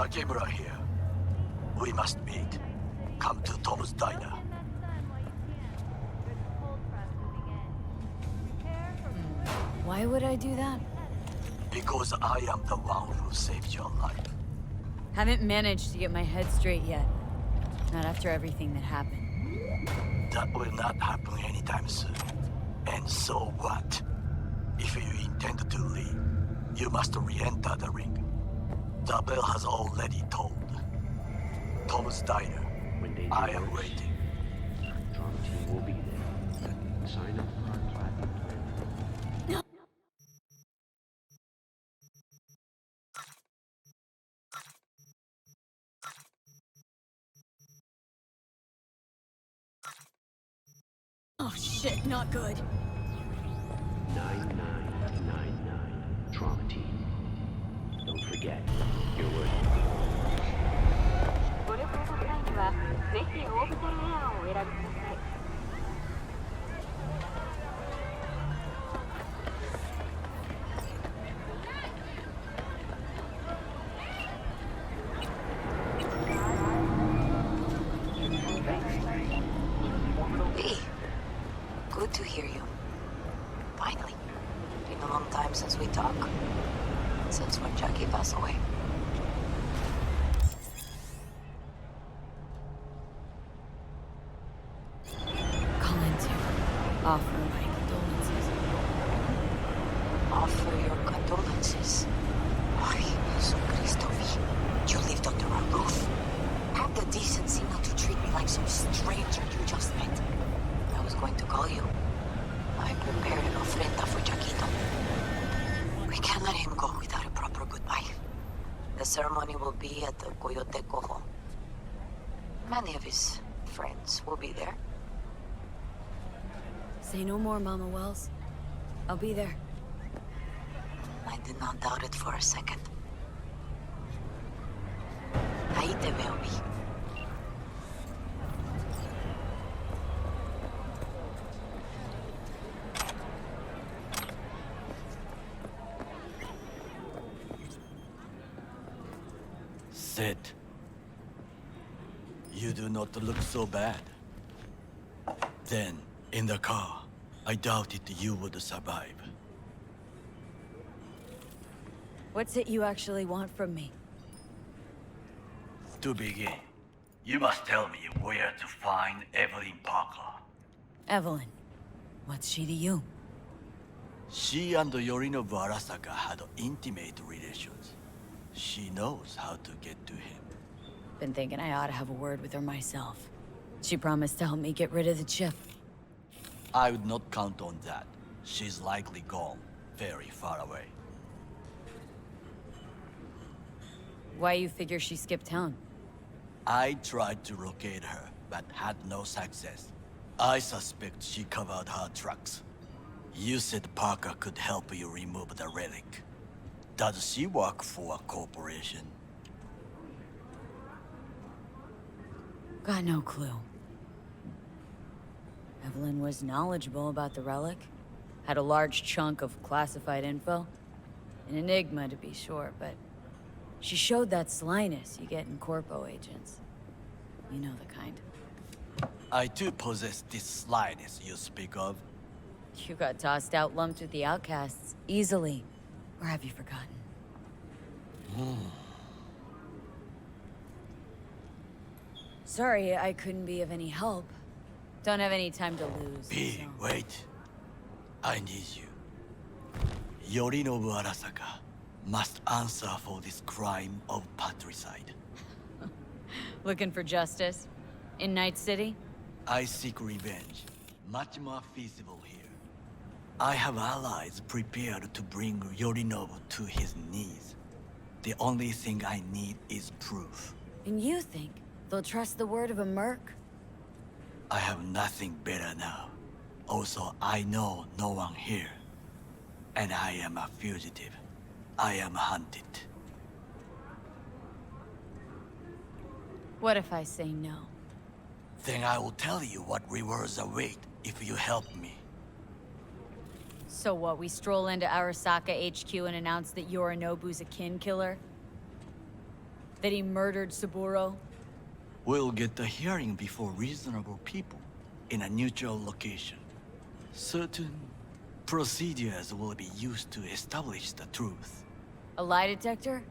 Takemura here. We must meet. Come to Tom's Diner. Why would I do that? Because I am the one who saved your life. Haven't managed to get my head straight yet. Not after everything that happened. That will not happen anytime soon. And so what? If you intend to leave, you must re-enter the ring. The bell has already tolled. Tom's Diner. I am waiting. Drama team will be there. Sign up for our platinum plan. Oh shit, not good. 9999 Trauma Team. Don't forget, you're worth ご旅行の際にはぜひオービタルエアーをお選びください。Hey, good to hear you. Finally. Been a long time since we talked. Since when Jackie passed away. Calling to offer my condolences. Offer your condolences. Ay, Jesu Cristo, V. You lived under our roof. Have the decency not to treat me like some stranger you just met. I was going to call you. I prepared an ofrenda for Jaquito. We can't let him go without a proper goodbye. The ceremony will be at the Coyote Cojo. Many of his friends will be there. Say no more, Mama Wells. I'll be there. I did not doubt it for a second. Ahí te veo, Vi. Sit. You do not look so bad. Then, in the car, I doubted you would survive. What's it you actually want from me? To begin, you must tell me where to find Evelyn Parker. Evelyn. What's she to you? She and Yorinobu Arasaka had intimate relations. She knows how to get to him. Been thinking I ought to have a word with her myself. She promised to help me get rid of the chip. I would not count on that. She's likely gone, very far away. Why you figure she skipped town? I tried to locate her, but had no success. I suspect she covered her tracks. You said Parker could help you remove the relic. Does she work for a corporation? Got no clue. Evelyn was knowledgeable about the relic. Had a large chunk of classified info. An enigma, to be sure, but she showed that slyness you get in corpo agents. You know the kind. I too possess this slyness you speak of. You got tossed out lumped with the outcasts, easily. Or have you forgotten? Sorry, I couldn't be of any help. Don't have any time to lose. B, so. wait. I need you. Yorinobu Arasaka must answer for this crime of patricide. Looking for justice? In Night City? I seek revenge. Much more feasible here. I have allies prepared to bring Yorinobu to his knees. The only thing I need is proof. And you think they'll trust the word of a merc? I have nothing better now. Also, I know no one here. And I am a fugitive. I am hunted. What if I say no? Then I will tell you what rewards await if you help me. So what, we stroll into Arasaka HQ and announce that Yorinobu's a kin killer? That he murdered Saburo? We'll get the hearing before reasonable people in a neutral location. Certain procedures will be used to establish the truth. A lie detector?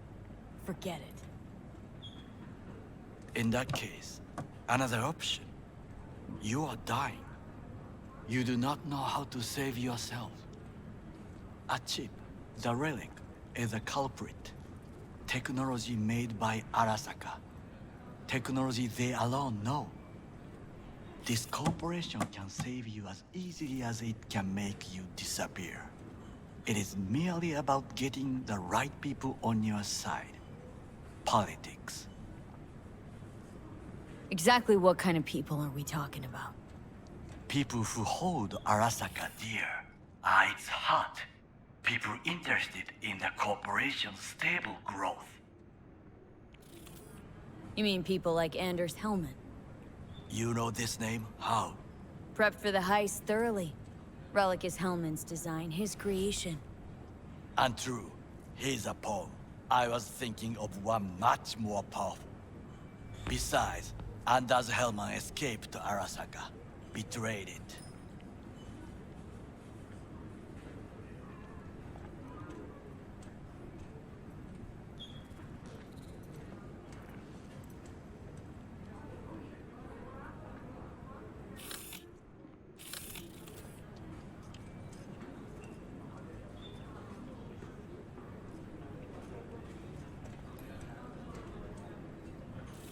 Forget it. In that case, another option. You are dying. You do not know how to save yourself. A chip, the relic, is a culprit. Technology made by Arasaka. Technology they alone know. This corporation can save you as easily as it can make you disappear. It is merely about getting the right people on your side. Politics. Exactly what kind of people are we talking about? People who hold Arasaka dear are its heart. People interested in the corporation's stable growth. You mean people like Anders Hellman? You know this name? How? Prepped for the heist thoroughly. Relic is Hellman's design, his creation. And true, he's a pawn. I was thinking of one much more powerful. Besides, Anders Hellman escaped to Arasaka, betrayed it.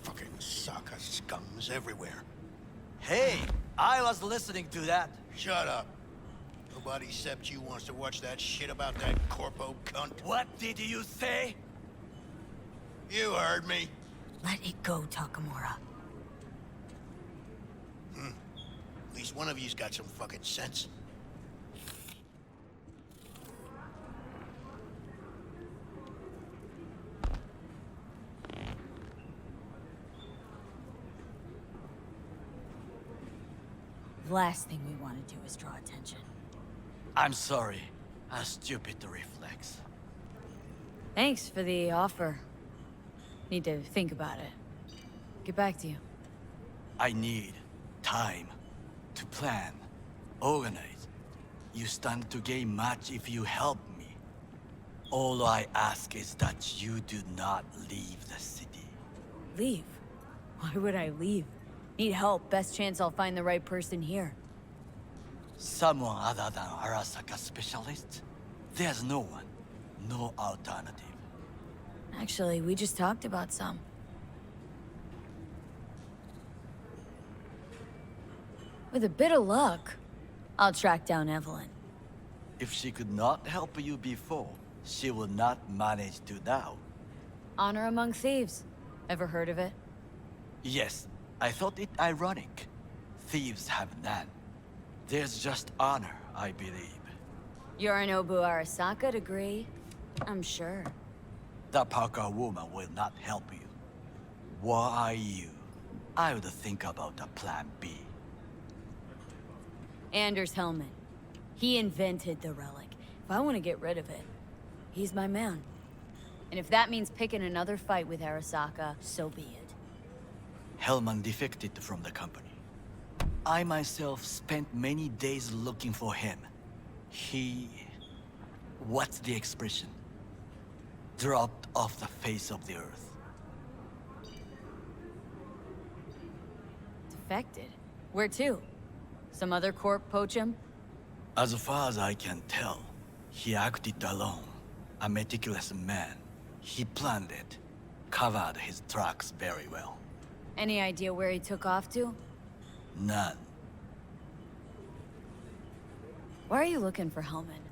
Fucking Saka scums everywhere. Hey, I was listening to that. Shut up. Nobody except you wants to watch that shit about that corpo cunt. What did you say? You heard me. Let it go, Takamura. At least one of you's got some fucking sense. The last thing we want to do is draw attention. I'm sorry. A stupid reflex. Thanks for the offer. Need to think about it. Get back to you. I need time to plan, organize. You stand to gain much if you help me. All I ask is that you do not leave the city. Leave? Why would I leave? Need help. Best chance I'll find the right person here. Someone other than Arasaka specialist? There's no one. No alternative. Actually, we just talked about some. With a bit of luck, I'll track down Evelyn. If she could not help you before, she will not manage to now. Honor among thieves. Ever heard of it? Yes, I thought it ironic. Thieves have none. There's just honor, I believe. Yorinobu Arasaka degree, I'm sure. The Parker woman will not help you. What are you? I would think about a plan B. Anders Hellman. He invented the relic. If I want to get rid of it, he's my man. And if that means picking another fight with Arasaka, so be it. Hellman defected from the company. I myself spent many days looking for him. He... what's the expression? Dropped off the face of the earth. Defected? Where to? Some other corp poach him? As far as I can tell, he acted alone. A meticulous man. He planned it. Covered his tracks very well. Any idea where he took off to? None. Why are you looking for Hellman?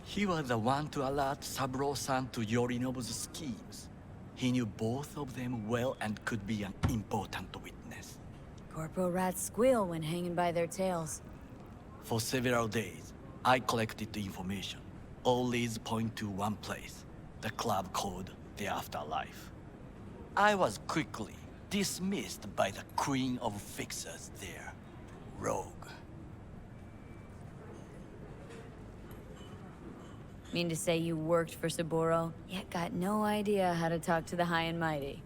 He was the one to alert Saburo-san to Yorinobu's schemes. He knew both of them well and could be an important witness. Corpo rats squeal when hanging by their tails. For several days, I collected the information. All leads point to one place, the club called the Afterlife. I was quickly dismissed by the queen of fixers there, Rogue. Mean to say you worked for Saburo, yet got no idea how to talk to the high and mighty?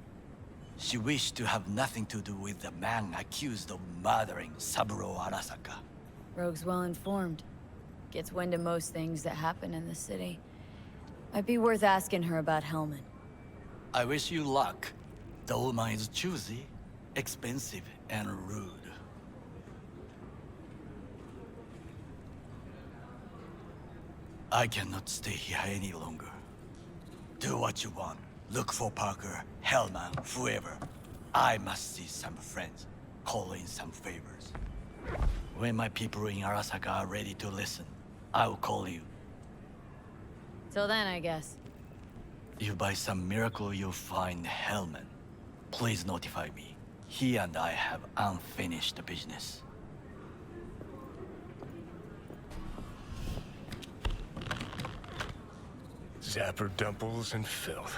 She wished to have nothing to do with the man accused of murdering Saburo Arasaka. Rogue's well informed. Gets wind of most things that happen in the city. Might be worth asking her about Hellman. I wish you luck. The woman is choosy, expensive, and rude. I cannot stay here any longer. Do what you want. Look for Parker, Hellman, whoever. I must see some friends, call in some favors. When my people in Arasaka are ready to listen, I will call you. Till then, I guess. If by some miracle you find Hellman, please notify me. He and I have unfinished business. Zapper dumples and filth.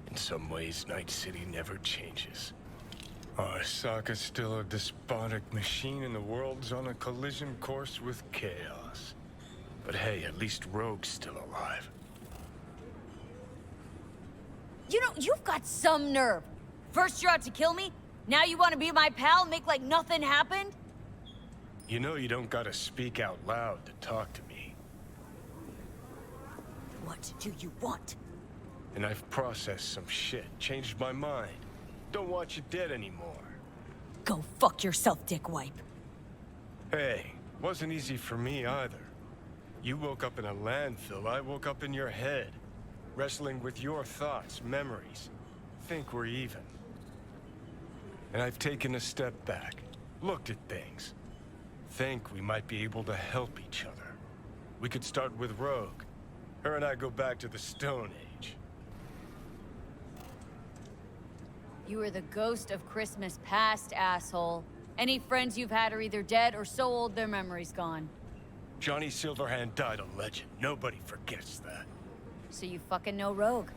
In some ways, Night City never changes. Arasaka's still a despotic machine and the world's on a collision course with chaos. But hey, at least Rogue's still alive. You know, you've got some nerve. First you're out to kill me, now you want to be my pal, make like nothing happened? You know you don't gotta speak out loud to talk to me. What do you want? And I've processed some shit, changed my mind. Don't want you dead anymore. Go fuck yourself, dickwipe. Hey, wasn't easy for me either. You woke up in a landfill, I woke up in your head. Wrestling with your thoughts, memories. Think we're even. And I've taken a step back, looked at things. Think we might be able to help each other. We could start with Rogue. Her and I go back to the Stone Age. You are the ghost of Christmas past, asshole. Any friends you've had are either dead or so old their memory's gone. Johnny Silverhand died a legend. Nobody forgets that. So you fucking know Rogue.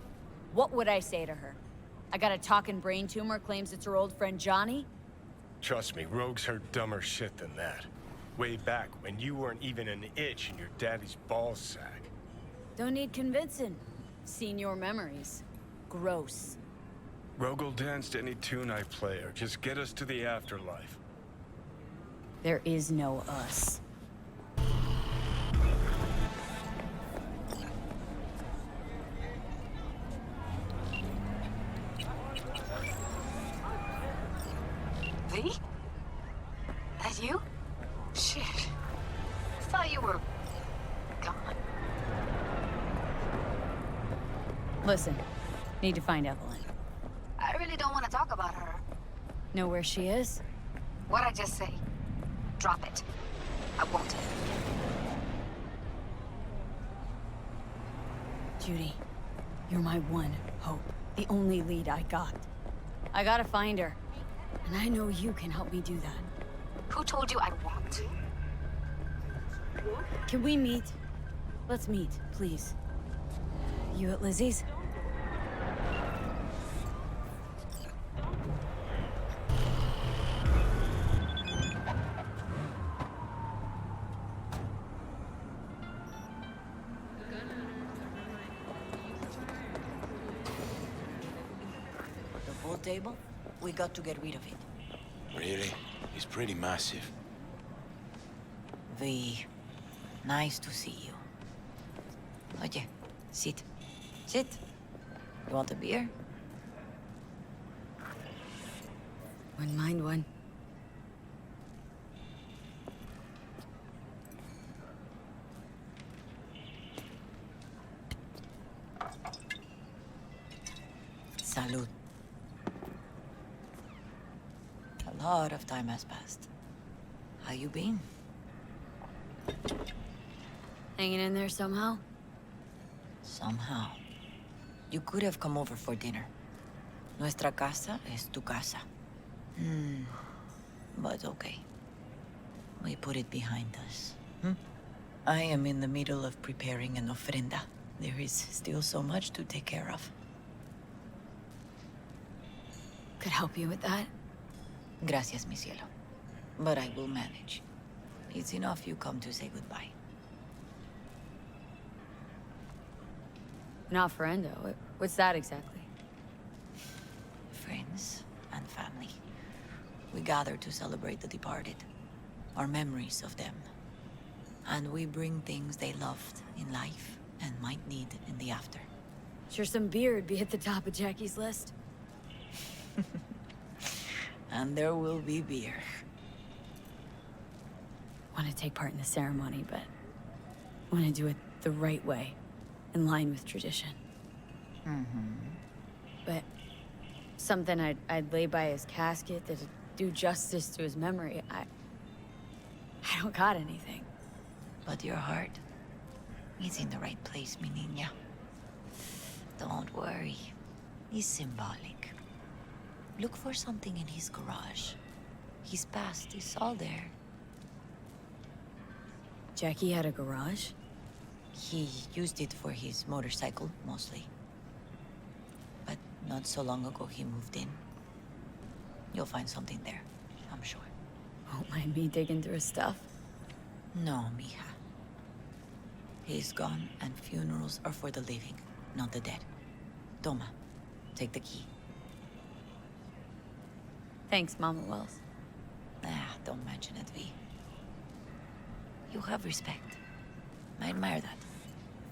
What would I say to her? I got a talking brain tumor, claims it's her old friend Johnny? Trust me, Rogue's heard dumber shit than that. Way back when you weren't even an itch in your daddy's ballsack. Don't need convincing. Seen your memories. Gross. Rogue will dance to any tune I play or just get us to the afterlife. There is no us. V? That you? Shit. Thought you were gone. Listen, need to find Evelyn. I really don't want to talk about her. Know where she is? What'd I just say? Drop it. I won't. Judy, you're my one hope. The only lead I got. I gotta find her. And I know you can help me do that. Who told you I want to? Can we meet? Let's meet, please. You at Lizzie's? The pool table? We got to get rid of it. Really? It's pretty massive. V, nice to see you. Oye, sit. Sit. You want a beer? Wouldn't mind one. Salud. A lot of time has passed. How you been? Hanging in there somehow? Somehow. You could have come over for dinner. Nuestra casa es tu casa. But okay. We put it behind us. I am in the middle of preparing an ofrenda. There is still so much to take care of. Could help you with that? Gracias, mi cielo. But I will manage. It's enough you come to say goodbye. Not friendo. What's that exactly? Friends and family. We gather to celebrate the departed, our memories of them. And we bring things they loved in life and might need in the after. Sure some beer would be at the top of Jackie's list. And there will be beer. Want to take part in the ceremony, but want to do it the right way, in line with tradition. But something I'd lay by his casket that'd do justice to his memory. I don't got anything. But your heart is in the right place, mi niña. Don't worry. It's symbolic. Look for something in his garage. His past is all there. Jackie had a garage? He used it for his motorcycle, mostly. But not so long ago, he moved in. You'll find something there, I'm sure. Won't mind me digging through his stuff. No, mija. He's gone, and funerals are for the living, not the dead. Toma, take the key. Thanks, Mama Wells. Don't mention it, V. You have respect. I admire that.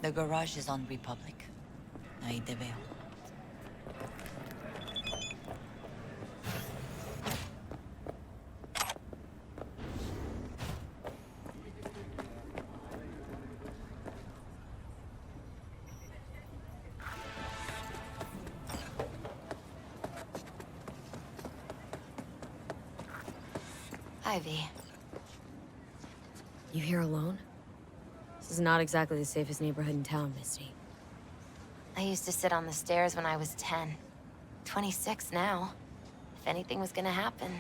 The garage is on Republic. Ahí te veo. Hi, V. You here alone? This is not exactly the safest neighborhood in town, Misty. I used to sit on the stairs when I was 10. 26 now. If anything was gonna happen,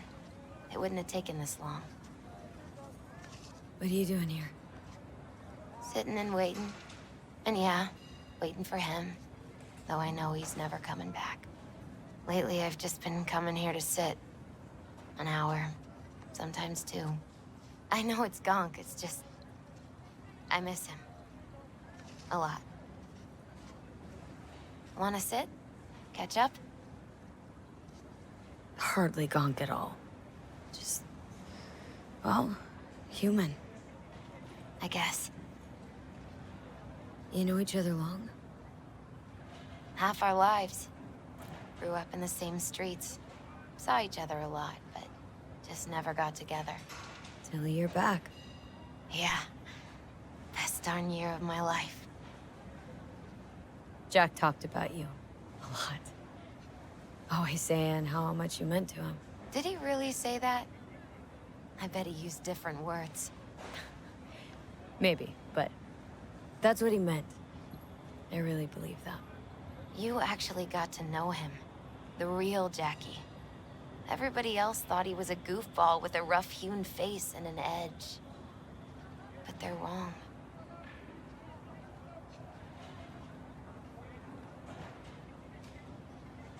it wouldn't have taken this long. What are you doing here? Sitting and waiting. And yeah, waiting for him. Though I know he's never coming back. Lately, I've just been coming here to sit. An hour. Sometimes 2. I know it's gunk, it's just... I miss him. A lot. Wanna sit? Catch up? Hardly gonk at all. Just... well, human. I guess. You know each other long? Half our lives. Grew up in the same streets. Saw each other a lot, but just never got together. Till you're back. Yeah. Best darn year of my life. Jack talked about you. A lot. Always saying how much you meant to him. Did he really say that? I bet he used different words. Maybe, but that's what he meant. I really believe that. You actually got to know him. The real Jackie. Everybody else thought he was a goofball with a rough-hewn face and an edge. But they're wrong.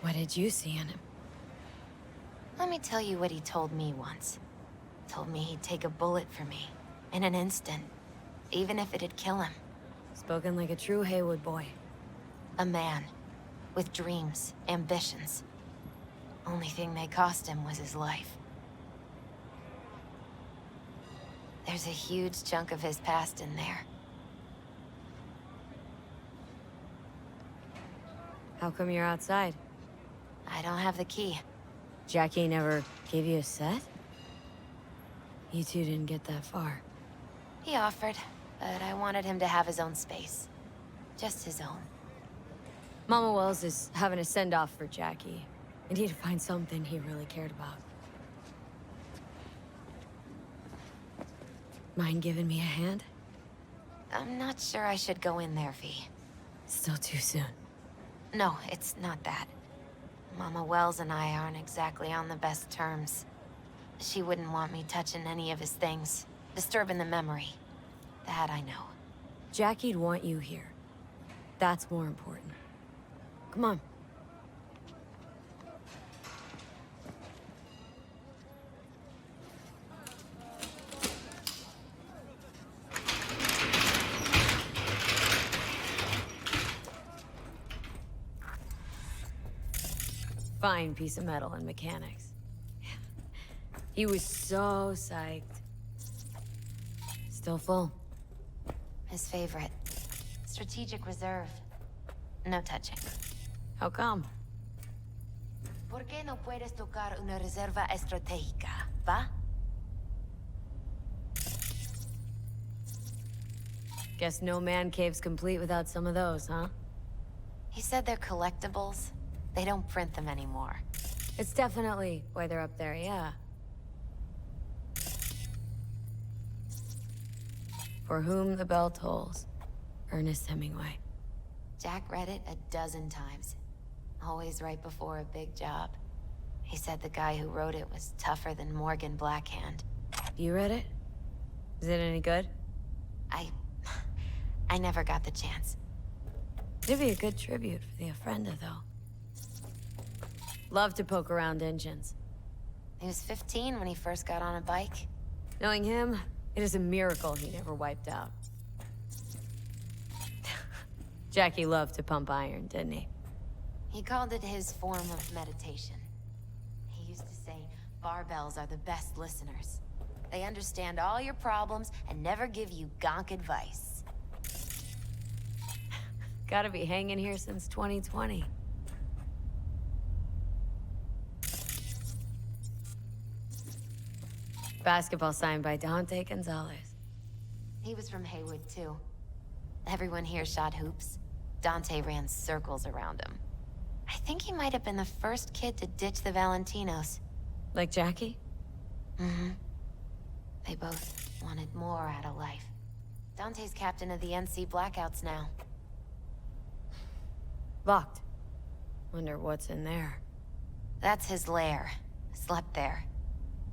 What did you see in him? Let me tell you what he told me once. Told me he'd take a bullet for me. In an instant. Even if it'd kill him. Spoken like a true Haywood boy. A man. With dreams, ambitions. Only thing they cost him was his life. There's a huge chunk of his past in there. How come you're outside? I don't have the key. Jackie never gave you a set? You two didn't get that far. He offered, but I wanted him to have his own space. Just his own. Mama Wells is having a send-off for Jackie. I need to find something he really cared about. Mind giving me a hand? I'm not sure I should go in there, V. Still too soon. No, it's not that. Mama Wells and I aren't exactly on the best terms. She wouldn't want me touching any of his things. Disturbing the memory. That I know. Jackie'd want you here. That's more important. Come on. Fine piece of metal and mechanics. He was so psyched. Still full. His favorite. Strategic reserve. No touching. How come? ¿Por qué no puedes tocar una reserva estratégica, va? Guess no man cave's complete without some of those, huh? He said they're collectibles. They don't print them anymore. It's definitely why they're up there, yeah. For whom the bell tolls. Ernest Hemingway. Jack read it a dozen times. Always right before a big job. He said the guy who wrote it was tougher than Morgan Blackhand. You read it? Is it any good? I never got the chance. It'd be a good tribute for the Ofrenda, though. Love to poke around engines. He was 15 when he first got on a bike. Knowing him, it is a miracle he never wiped out. Jackie loved to pump iron, didn't he? He called it his form of meditation. He used to say, barbells are the best listeners. They understand all your problems and never give you gonk advice. Gotta be hanging here since 2020. Basketball signed by Dante Gonzalez. He was from Haywood, too. Everyone here shot hoops. Dante ran circles around him. I think he might have been the first kid to ditch the Valentinos. Like Jackie? Mm-hmm. They both wanted more out of life. Dante's captain of the NC Blackouts now. Locked. Wonder what's in there. That's his lair. Slept there.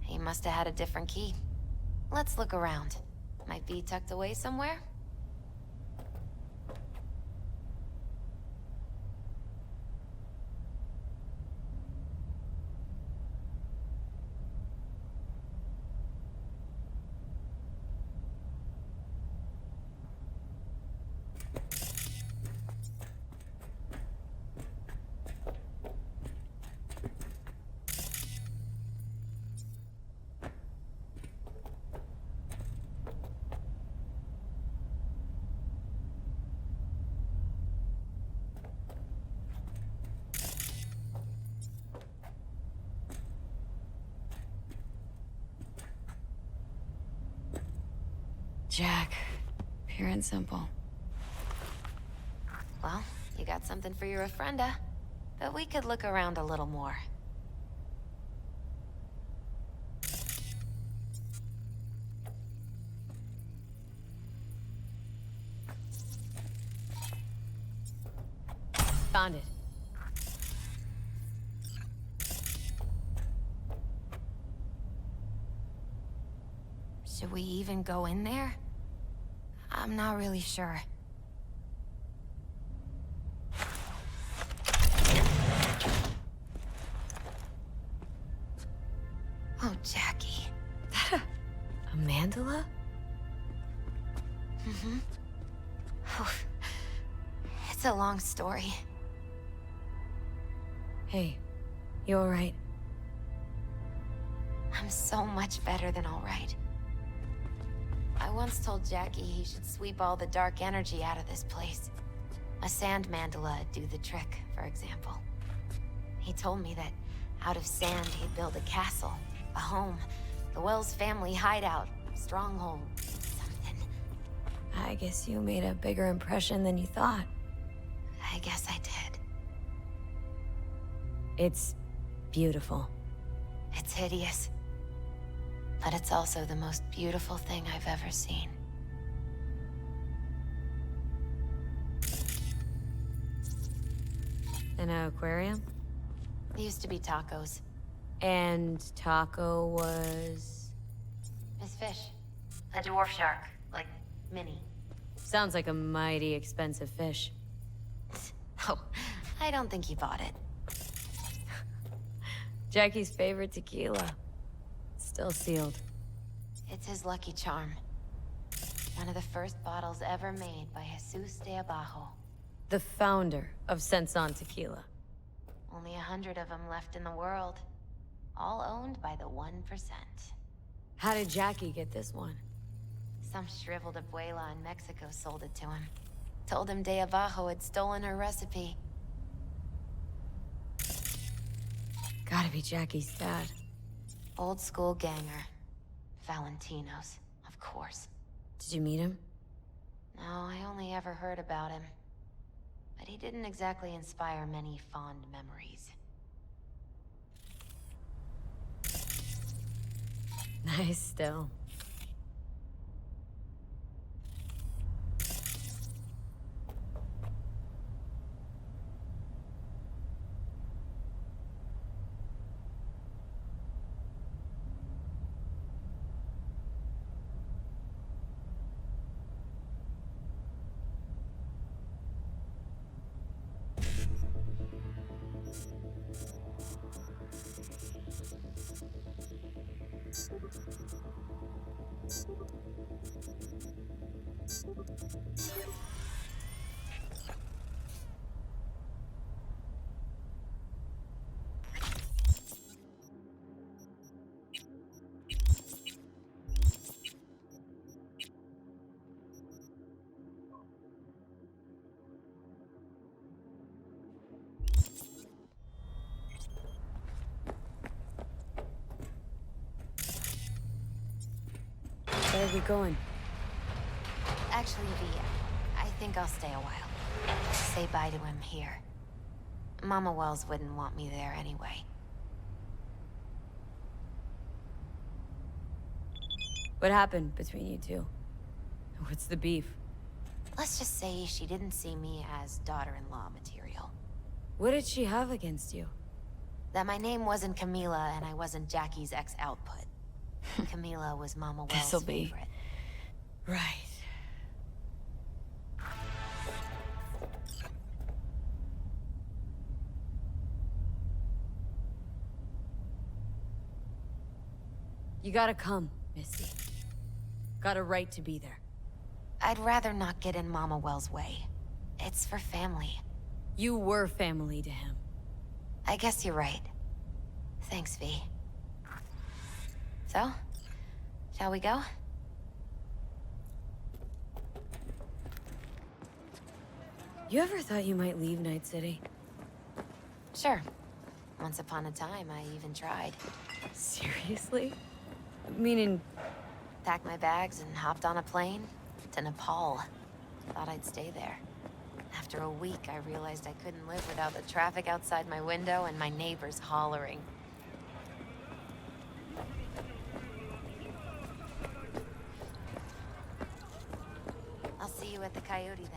He must have had a different key. Let's look around. Might be tucked away somewhere? Jack. Pure and simple. Well, you got something for your Ofrenda. But we could look around a little more. Found it. Should we even go in there? I'm not really sure. Oh, Jackie. A mandala? Mm-hmm. Oh, it's a long story. Hey, you alright? I'm so much better than all right. I once told Jackie he should sweep all the dark energy out of this place. A sand mandala'd do the trick, for example. He told me that out of sand he'd build a castle, a home, the Wells family hideout, stronghold, something. I guess you made a bigger impression than you thought. I guess I did. It's beautiful. It's hideous. But it's also the most beautiful thing I've ever seen. An aquarium? It used to be Taco's. And Taco was... His fish. A dwarf shark. Like, mini. Sounds like a mighty expensive fish. Oh, I don't think he bought it. Jackie's favorite tequila. Still sealed. It's his lucky charm. One of the first bottles ever made by Jesus de Abajo. The founder of Senson Tequila. Only 100 of them left in the world. All owned by the 1%. How did Jackie get this one? Some shriveled abuela in Mexico sold it to him. Told him De Abajo had stolen her recipe. Gotta be Jackie's dad. Old school ganger. Valentino's, of course. Did you meet him? No, I only ever heard about him. But he didn't exactly inspire many fond memories. Nice still. Where are we going? Actually, V, I think I'll stay a while. Say bye to him here. Mama Wells wouldn't want me there anyway. What happened between you two? What's the beef? Let's just say she didn't see me as daughter-in-law material. What did she have against you? That my name wasn't Camila and I wasn't Jackie's ex-output. Camila was Mama Wells' This'll be favorite. right. You gotta come, Misty. Got a right to be there. I'd rather not get in Mama Wells' way. It's for family. You were family to him. I guess you're right. Thanks, V. So, shall we go? You ever thought you might leave Night City? Sure. Once upon a time, I even tried. Seriously? Meaning, Packed my bags and hopped on a plane to Nepal. Thought I'd stay there. After a week, I realized I couldn't live without the traffic outside my window and my neighbors hollering. I'll see you at the Coyote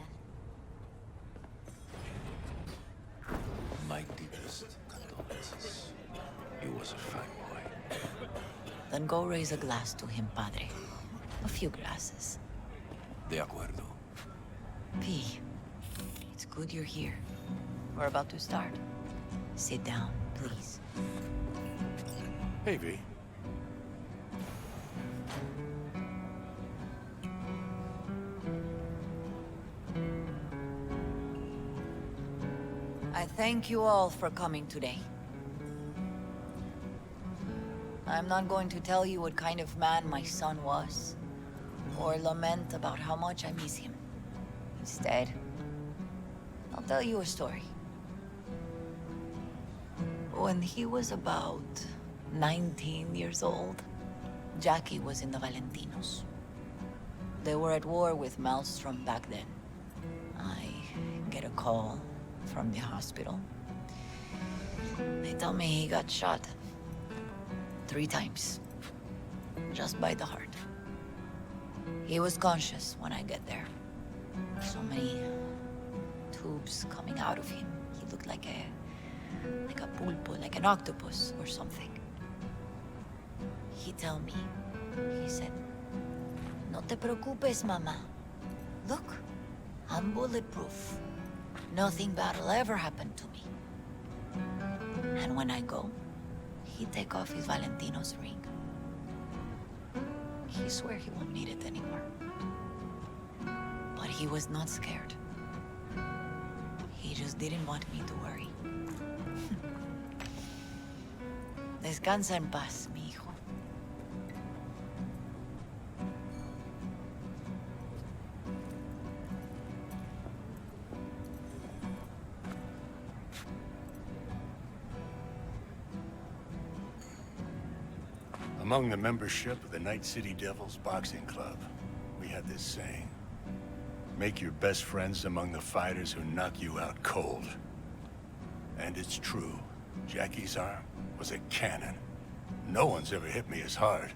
then. My deepest condolences. He was a fine boy. Then go raise a glass to him, Padre. A few glasses. De acuerdo. P, it's good you're here. We're about to start. Sit down, please. Hey, V. I thank you all for coming today. I'm not going to tell you what kind of man my son was, or lament about how much I miss him. Instead, I'll tell you a story. When he was about 19 years old, Jackie was in the Valentinos. They were at war with Maelstrom back then. I get a call from the hospital. They tell me he got shot 3 times, just by the heart. He was conscious when I get there. So many tubes coming out of him. He looked like a pulpo, like an octopus or something. He tell me, he said, "No te preocupes, mama. Look, I'm bulletproof. Nothing bad'll ever happen to me." And when I go, he take off his Valentino's ring. He swear he won't need it anymore. But he was not scared. He just didn't want me to worry. Descansa en paz, mi hijo. Among the membership of the Night City Devils Boxing Club, we have this saying. Make your best friends among the fighters who knock you out cold. And it's true. Jackie's arm was a cannon. No one's ever hit me as hard.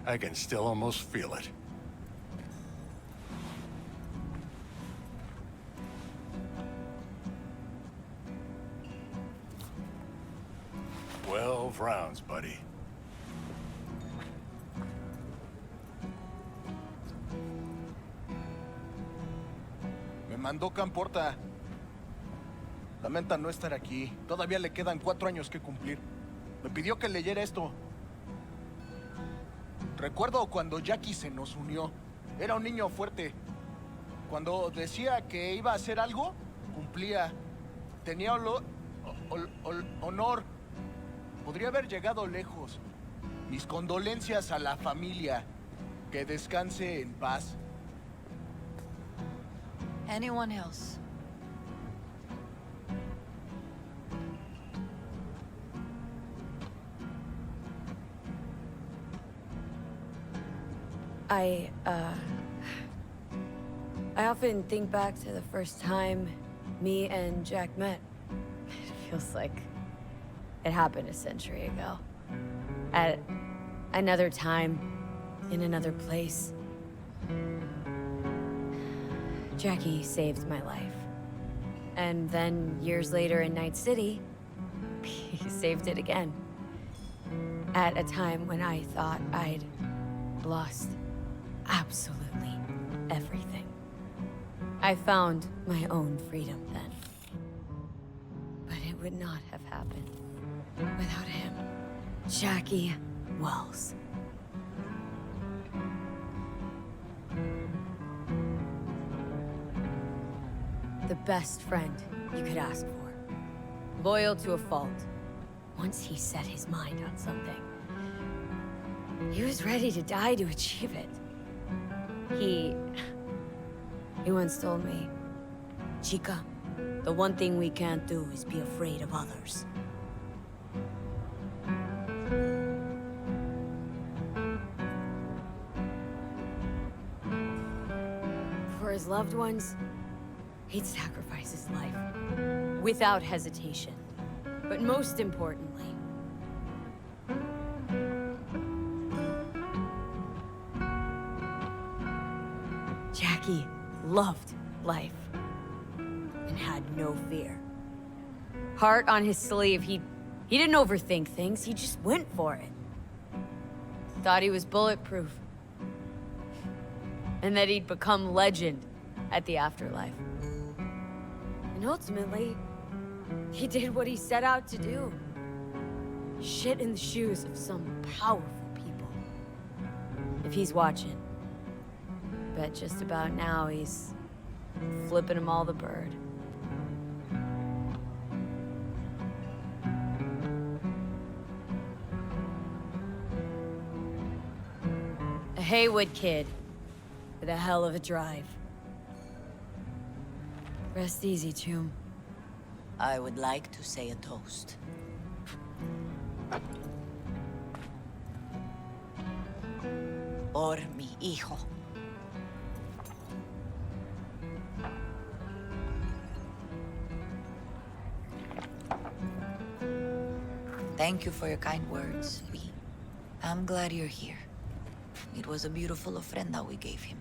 I can still almost feel it. "12 rounds, buddy." Me mandó Camporta. Lamenta no estar aquí. Todavía le quedan 4 años que cumplir. Me pidió que leyera esto. Recuerdo cuando Jackie se nos unió. Era un niño fuerte. Cuando decía que iba a hacer algo, cumplía. Tenía honor. Podría haber llegado lejos. Mis condolencias a la familia. Que descanse en paz. Anyone else? I often think back to the first time me and Jack met. It feels like it happened a century ago. At another time, in another place. Jackie saved my life. And then, years later in Night City, he saved it again. At a time when I thought I'd lost absolutely everything. I found my own freedom then. But it would not have happened without him. Jackie Wells. The best friend you could ask for. Loyal to a fault. Once he set his mind on something, he was ready to die to achieve it. He once told me, "Chica, the one thing we can't do is be afraid of others." For his loved ones, he'd sacrifice his life without hesitation. But most importantly, Jackie loved life and had no fear. Heart on his sleeve, he didn't overthink things, he just went for it. Thought he was bulletproof. And that he'd become legend at the afterlife. And ultimately, he did what he set out to do. Shit in the shoes of some powerful people. If he's watching, bet just about now he's flipping them all the bird. A Haywood kid with a hell of a drive. Rest easy, Chum. I would like to say a toast. Por mi hijo. Thank you for your kind words, V. I'm glad you're here. It was a beautiful ofrenda we gave him.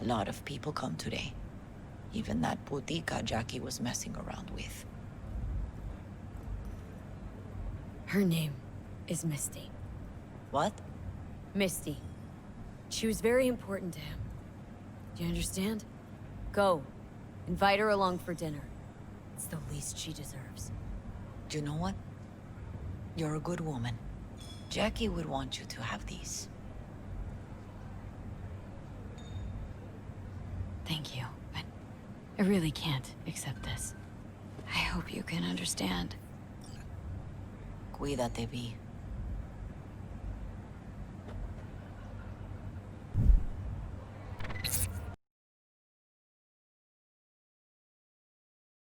A lot of people come today. Even that putica Jackie was messing around with. Her name is Misty. What? Misty. She was very important to him. Do you understand? Go. Invite her along for dinner. It's the least she deserves. Do you know what? You're a good woman. Jackie would want you to have these. Thank you, but I really can't accept this. I hope you can understand. Cuídate, Vi.